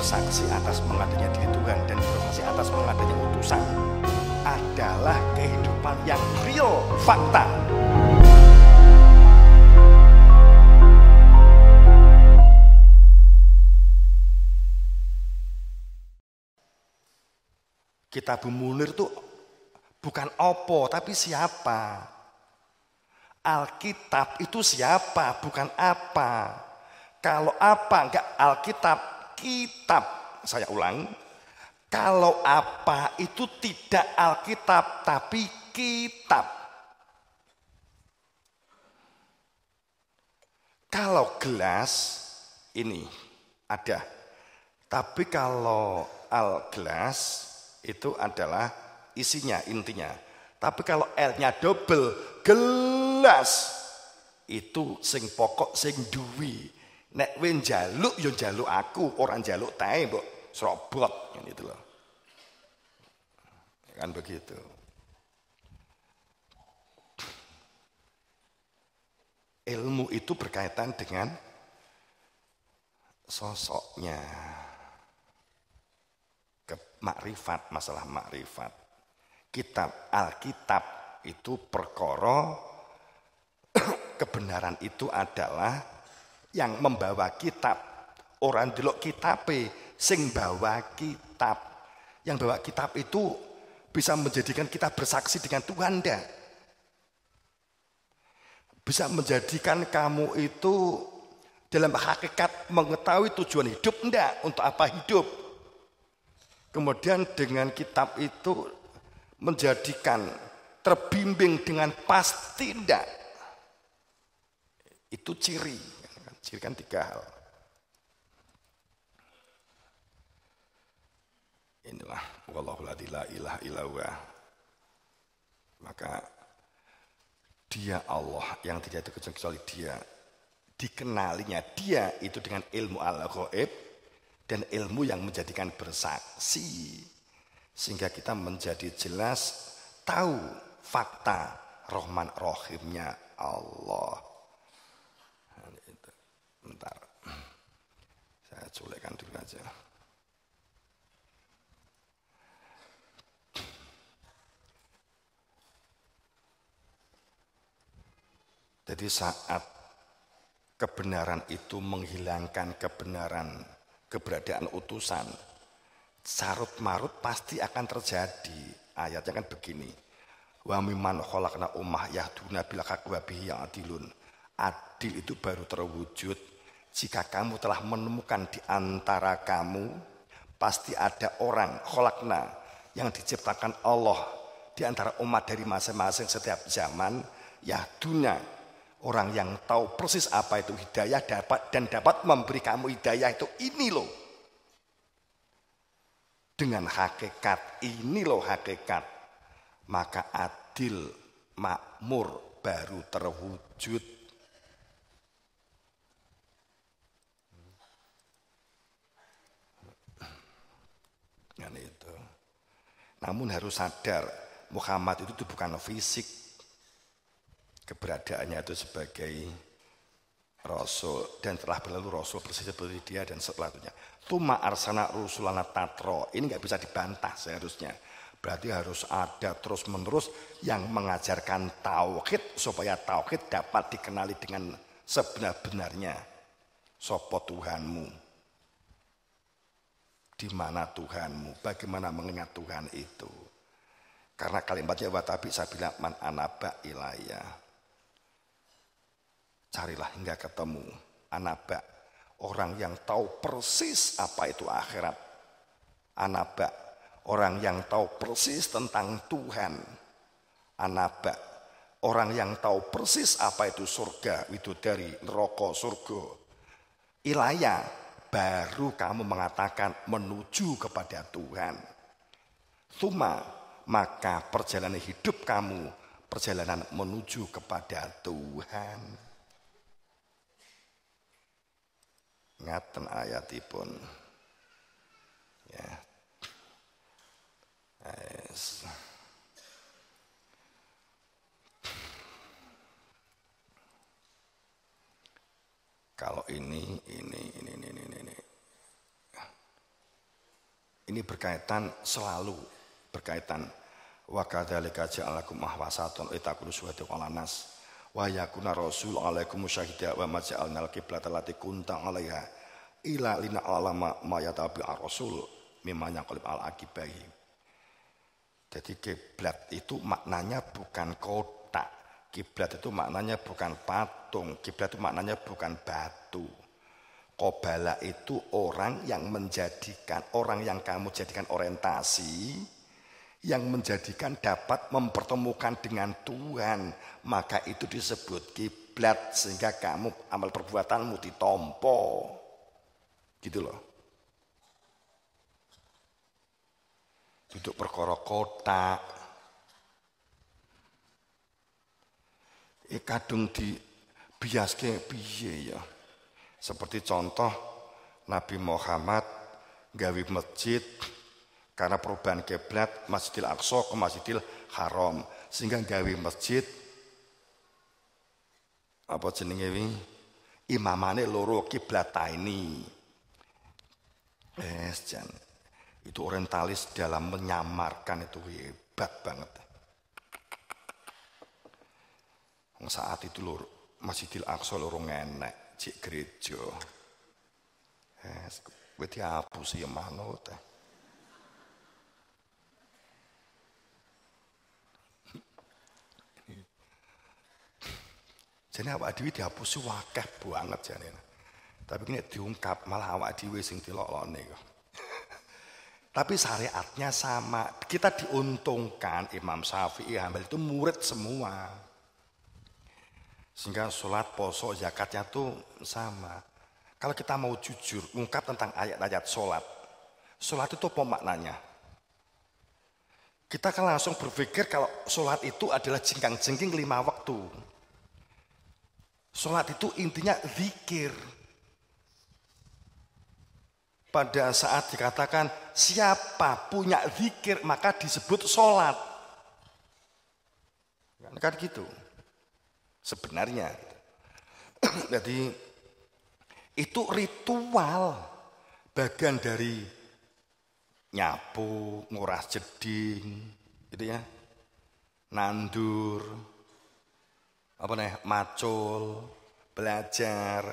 bersaksi atas mengadanya diri Tuhan dan bersaksi atas mengadanya utusan adalah kehidupan yang real, fakta. Kitabul Munir itu bukan opo, tapi siapa. Alkitab itu siapa, bukan apa. Kalau apa, enggak Alkitab, kitab. Saya ulang. Kalau apa itu tidak Alkitab, tapi kitab. Kalau gelas, ini ada. Tapi kalau al-gelas, itu adalah isinya, intinya. Tapi kalau L-nya double, gelas, itu sing pokok sing duwi. Nek wen jaluk yo jaluk aku, orang jaluk tae mbok serobot gitu loh. Kan begitu. Ilmu itu berkaitan dengan sosoknya. Makrifat, masalah makrifat. Kitab, Alkitab itu perkara kebenaran itu adalah yang membawa kitab. Orang delok kitabe sing bawa kitab. Yang bawa kitab itu bisa menjadikan kita bersaksi dengan Tuhan ndak? Bisa menjadikan kamu itu dalam hakikat mengetahui tujuan hidup ndak? Untuk apa hidup? Kemudian dengan kitab itu menjadikan terbimbing dengan pasti tidak. Itu ciri. Ciri kan 3 hal. Inilah wallahu la ilaha illallah. Maka dia Allah yang tidak ada kecuali dia. Dikenalinya dia itu dengan ilmu al-ghaib. Dan ilmu yang menjadikan bersaksi. Sehingga kita menjadi jelas tahu fakta Rahman Rahimnya Allah. Bentar. Saya culikkan dulu aja. Jadi saat kebenaran itu menghilangkan keberadaan utusan, carut marut pasti akan terjadi. Ayatnya kan begini, wa mimman khalaqna ummah yahduna bil haqqi wa bihi ya'dilun. Adil itu baru terwujud jika kamu telah menemukan di antara kamu pasti ada orang khalaqna yang diciptakan Allah di antara umat dari masing-masing setiap zaman, yahduna, orang yang tahu persis apa itu hidayah dapat memberi kamu hidayah itu ini loh. Dengan hakikat, ini loh hakikat. Maka adil, makmur baru terwujud. Dan itu. Namun harus sadar, Muhammad itu bukan fisik. Keberadaannya itu sebagai Rasul dan telah berlalu Rasul persis seperti dia dan setelahnya. Tuma arsana rusulana tatro, ini nggak bisa dibantah seharusnya. Berarti harus ada terus menerus yang mengajarkan tauhid supaya tauhid dapat dikenali dengan sebenar-benarnya. Sopo Tuhanmu, di mana Tuhanmu, bagaimana mengingat Tuhan itu. Karena kalimatnya watabi sabila man anaba ilayah. Carilah hingga ketemu anaba, orang yang tahu persis apa itu akhirat. Anaba, orang yang tahu persis tentang Tuhan. Anaba, orang yang tahu persis apa itu surga, widodari, neraka, surga. Ilaya, baru kamu mengatakan menuju kepada Tuhan. Tuma, maka perjalanan hidup kamu, perjalanan menuju kepada Tuhan. Ngaten ayatipun. Ya. Yes. Kalau ini. Ini berkaitan selalu berkaitan wa kadzalika ja'alakum ahwasatan litakunu syuhada 'alan nas wa yakuna rasul 'alaikum syahida wa ma ja'alnal qiblata allati kunta 'alaiha ila lina alama ma yatabi'ar rasul mimma yaqlib al aqibai. Jadi kiblat itu maknanya bukan kotak, kiblat itu maknanya bukan patung, kiblat itu maknanya bukan batu. Qobala itu orang yang menjadikan, orang yang kamu jadikan orientasi, yang menjadikan dapat mempertemukan dengan Tuhan, maka itu disebut kiblat, sehingga kamu amal perbuatanmu ditompo, gitu loh. Duduk perkara kotak, kadung di biaske piye ya. Seperti contoh Nabi Muhammad gawe masjid karena perubahan kiblat Masjidil Aqsa ke Masjidil Haram, sehingga gawe masjid apa jenenge wi imamane loro kiblataini. Jan itu orientalis dalam menyamarkan, itu hebat banget. Saat itu loro Masjidil Aqsa loro ngenek cik gereja. Kowe dihapusi ya manut. Jadi awak dhewe dihapusi wakeh banget jane. Tapi nek diungkap malah awak dhewe sing dilokone kok. Tapi syariatnya sama. Kita diuntungkan Imam Syafi'i Hambali itu murid semua. Sehingga sholat, poso, zakatnya tuh sama. Kalau kita mau jujur, ungkap tentang ayat-ayat sholat. Sholat itu apa maknanya? Kita kan langsung berpikir kalau sholat itu adalah jengkang-jengking 5 waktu. Sholat itu intinya zikir. Pada saat dikatakan siapa punya zikir maka disebut sholat. Kan gitu. Sebenarnya. Jadi itu ritual bagian dari nyapu, nguras jeding, gitu ya. Nandur, apa nih, macul, belajar.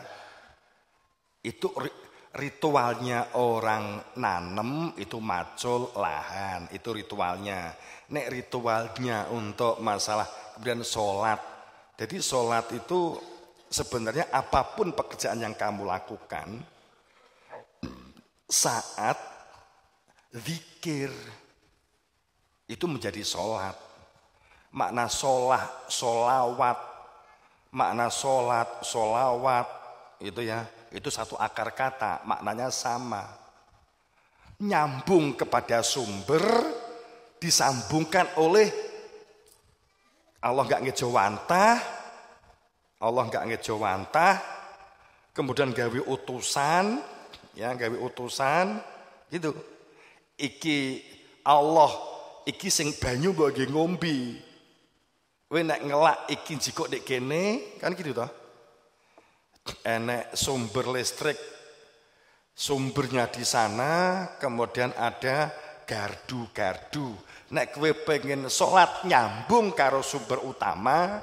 Itu ritualnya orang nanem, itu macul lahan, itu ritualnya. Nek ritualnya untuk masalah kemudian sholat. Jadi sholat itu sebenarnya apapun pekerjaan yang kamu lakukan saat zikir itu menjadi sholat. Makna sholawat, makna sholat, sholawat itu ya, itu satu akar kata, maknanya sama. Nyambung kepada sumber, disambungkan oleh Allah nggak ngejawantah, Allah nggak ngejawantah, kemudian gawe utusan, ya gawe utusan, gitu. Iki Allah, iki sing banyu bagi ngombe. Kowe nek ngelak iki jikok dek kene, kan gitu toh. Enek sumber listrik, sumbernya di sana, kemudian ada gardu-gardu. Nek kowe pengen sholat nyambung karo sumber utama,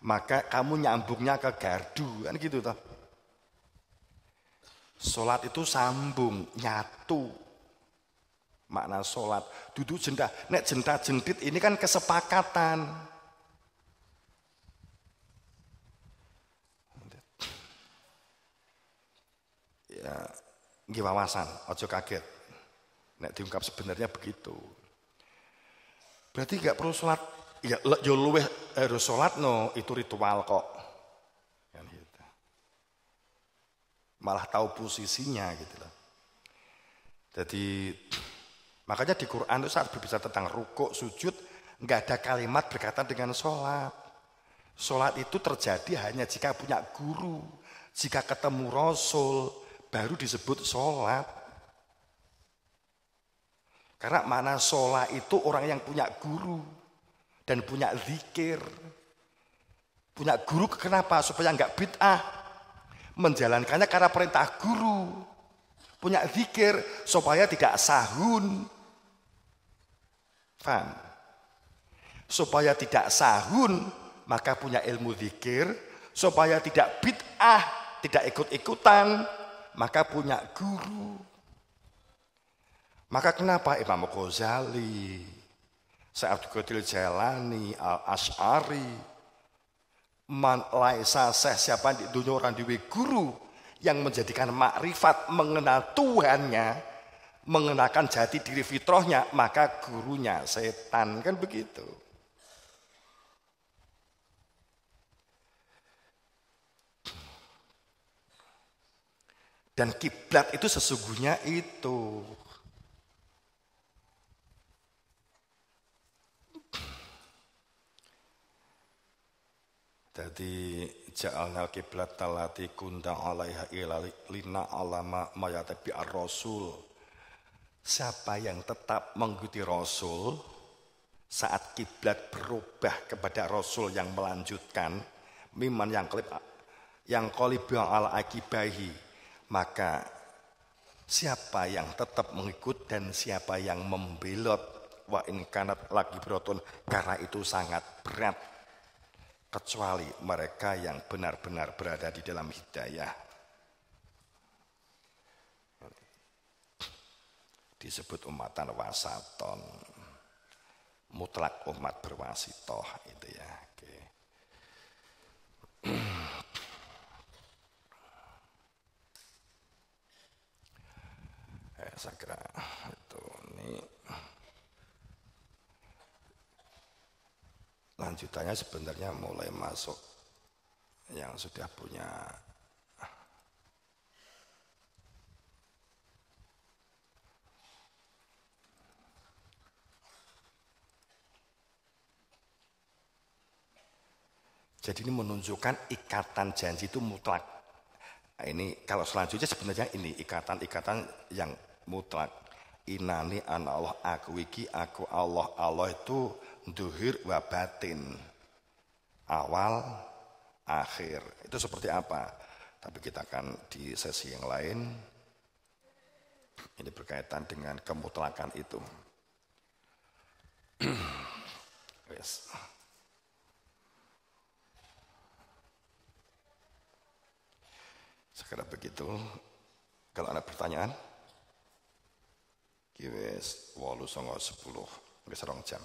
maka kamu nyambungnya ke gardu, kan gitu toh. Sholat itu sambung, nyatu. Makna sholat, duduk jenda. Nek jenda-jendit ini kan kesepakatan. Ya, nggih wawasan, ojo kaget. Nek diungkap sebenarnya begitu. Berarti nggak perlu sholat, ya luweh harus sholat no, itu ritual kok. Kan gitu. Malah tahu posisinya gitu loh. Jadi makanya di Quran itu saat berbicara tentang rukuk, sujud, nggak ada kalimat berkaitan dengan sholat. Sholat itu terjadi hanya jika punya guru, jika ketemu Rasul, baru disebut sholat. Karena mana sholat itu orang yang punya guru dan punya zikir. Punya guru kenapa? Supaya enggak bid'ah. Menjalankannya karena perintah guru. punya zikir supaya tidak sahun. Paham? Supaya tidak sahun, maka punya ilmu zikir. Supaya tidak bid'ah, tidak ikut-ikutan, maka punya guru. Maka kenapa Imam Ghazali, Syekh Abdul Qadir Jailani, Al-Asy'ari, man laisa siapa di dunia orang diwe guru yang menjadikan makrifat mengenal Tuhannya, mengenalkan jati diri fitrahnya, maka gurunya setan, kan begitu. Dan kiblat itu sesungguhnya itu. Jadi ja'alna kiblat allati kunta 'alaiha ila lina alama mayatabi ar-rasul. Siapa yang tetap mengikuti Rasul saat kiblat berubah kepada Rasul yang melanjutkan miman yang qalib ala akibahi, maka siapa yang tetap mengikut dan siapa yang membelot, wa in kanat lagi beroton, karena itu sangat berat, kecuali mereka yang benar-benar berada di dalam hidayah. Disebut umatan wasaton, mutlak umat berwasitoh itu ya. Oke. Saya kira itu ini lanjutannya sebenarnya mulai masuk yang sudah punya jadi ini menunjukkan ikatan janji itu mutlak. Nah, ini kalau selanjutnya sebenarnya ini ikatan-ikatan yang mutlak. Inani ana Allah, aku iki aku Allah. Allah itu zuhir wa batin, awal akhir. Itu seperti apa? Tapi kita akan di sesi yang lain. Ini berkaitan dengan kemutlakan itu. Yes. Sekira begitu. Kalau ada pertanyaan, wis 8:10 wis 2 jam.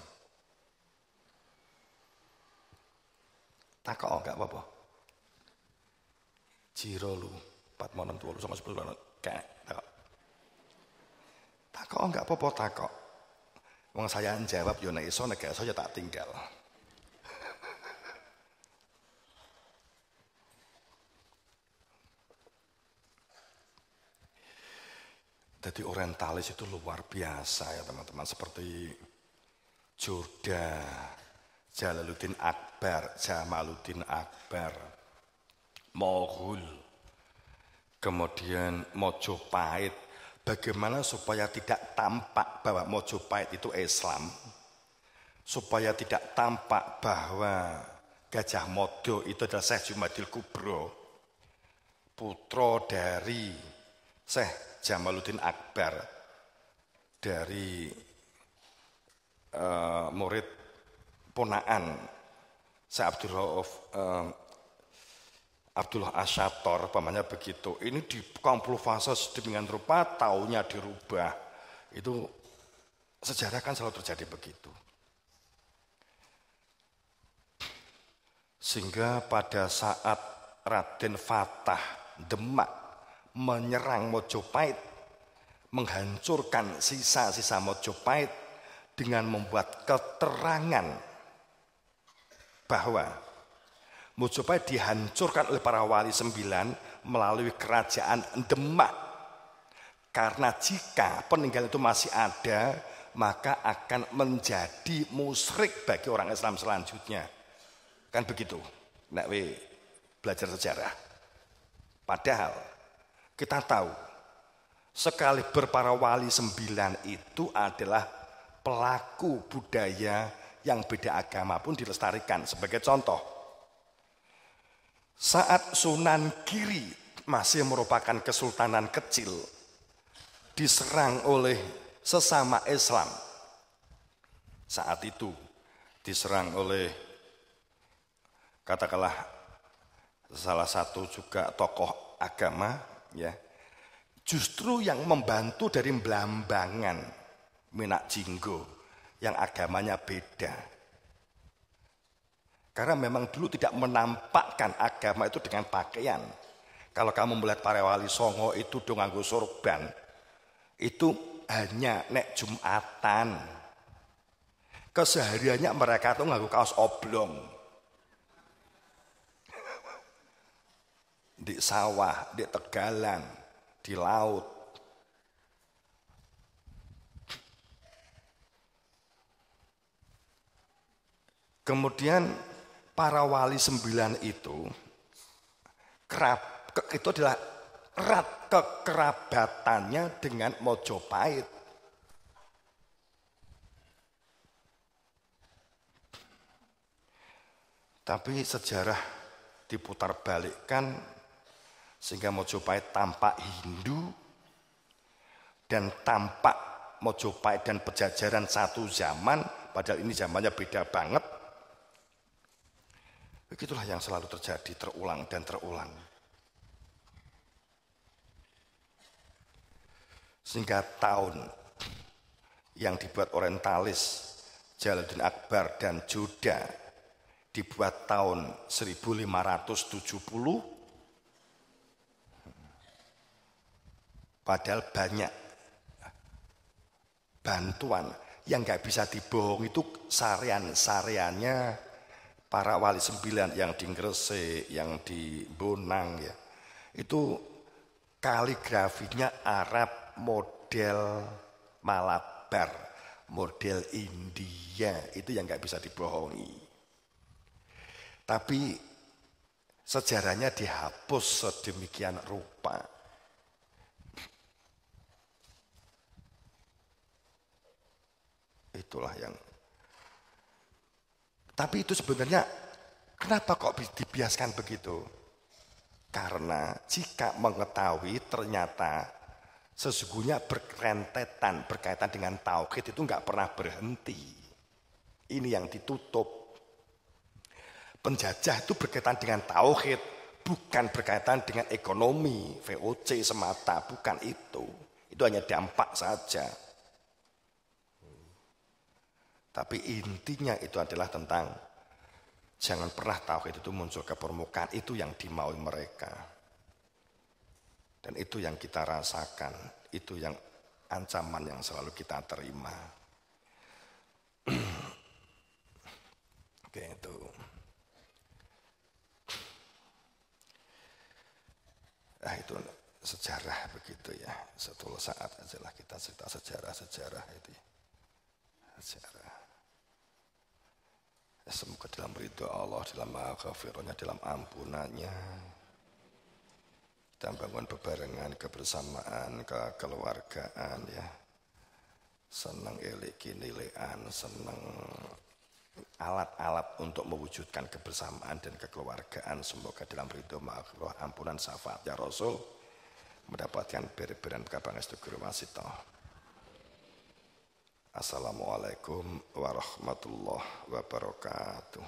Takok enggak apa-apa. Jiro lu 4 8:10 kayak takok. Takok enggak apa-apa takok. Wong saya jawab yo nek iso nek gak iso ya tak tinggal. Jadi orientalis itu luar biasa ya teman-teman, seperti Jorda, Jalaluddin Akbar, Jamaluddin Akbar, Moghul, kemudian Mojopahit. Bagaimana supaya tidak tampak bahwa Mojopahit itu Islam, supaya tidak tampak bahwa Gajah Mada itu adalah Syekh Jumadil Kubro, putra dari Syekh Jamaluddin Akbar, dari murid ponaan Syekh Abdullah Asyator, pamannya begitu. Ini di kamuflase sedemikian rupa, taunya dirubah. Itu sejarah kan selalu terjadi begitu. Sehingga pada saat Raden Fatah Demak menyerang Mojopahit, menghancurkan sisa-sisa Mojopahit dengan membuat keterangan bahwa Mojopahit dihancurkan oleh para wali 9 melalui kerajaan Demak. Karena jika peninggalan itu masih ada, maka akan menjadi musyrik bagi orang Islam selanjutnya. Kan begitu, nek belajar sejarah. Padahal kita tahu, sekali para wali 9 itu adalah pelaku budaya yang beda agama pun dilestarikan. Sebagai contoh, saat Sunan Giri masih merupakan kesultanan kecil, diserang oleh sesama Islam. Saat itu diserang oleh katakanlah salah satu juga tokoh agama ya. Justru yang membantu dari Blambangan Minak Jinggo yang agamanya beda. Karena memang dulu tidak menampakkan agama itu dengan pakaian. Kalau kamu melihat para wali songo itu dong nganggo sorban, itu hanya nek Jumatan. Kesehariannya mereka tuh nganggo kaos oblong. Di sawah, di tegalan, di laut. Kemudian para wali 9 itu itu adalah erat kekerabatannya dengan Mojopahit. Tapi sejarah diputar balikkan sehingga Mojopahit tampak Hindu dan tampak Mojopahit dan Pejajaran satu zaman, padahal ini zamannya beda banget. Begitulah yang selalu terjadi, terulang dan terulang. Sehingga tahun yang dibuat orientalis Jalaluddin Akbar dan Joda dibuat tahun 1570, padahal banyak bantuan yang nggak bisa dibohong itu sareannya para wali 9 yang di Gresik, yang di Bonang ya. Itu kaligrafinya Arab model Malabar, model India, itu yang nggak bisa dibohongi. Tapi sejarahnya dihapus sedemikian rupa. Itulah yang. Tapi itu sebenarnya kenapa kok dibiaskan begitu? Karena jika mengetahui ternyata sesungguhnya berkaitan dengan tauhid itu nggak pernah berhenti. Ini yang ditutup. Penjajah itu berkaitan dengan tauhid, bukan berkaitan dengan ekonomi, VOC semata, bukan itu. Itu hanya dampak saja. Tapi intinya itu adalah tentang jangan pernah tauhid itu muncul ke permukaan, itu yang dimaui mereka. Dan itu yang kita rasakan, itu yang ancaman yang selalu kita terima. Oke, itu. Nah, itu sejarah begitu ya. Satu saat ajalah kita cerita sejarah itu ya. Sejarah. Semoga dalam ridho Allah, dalam maghfirahnya, dalam ampunannya kita bangun bebarengan, kebersamaan, kekeluargaan ya. Senang nilaian, senang alat-alat untuk mewujudkan kebersamaan dan kekeluargaan. Semoga dalam ridho maghfirah, ampunan, syafaat ya Rasul mendapatkan beri-berian kapangestu guru wasito. Assalamualaikum warahmatullahi wabarakatuh.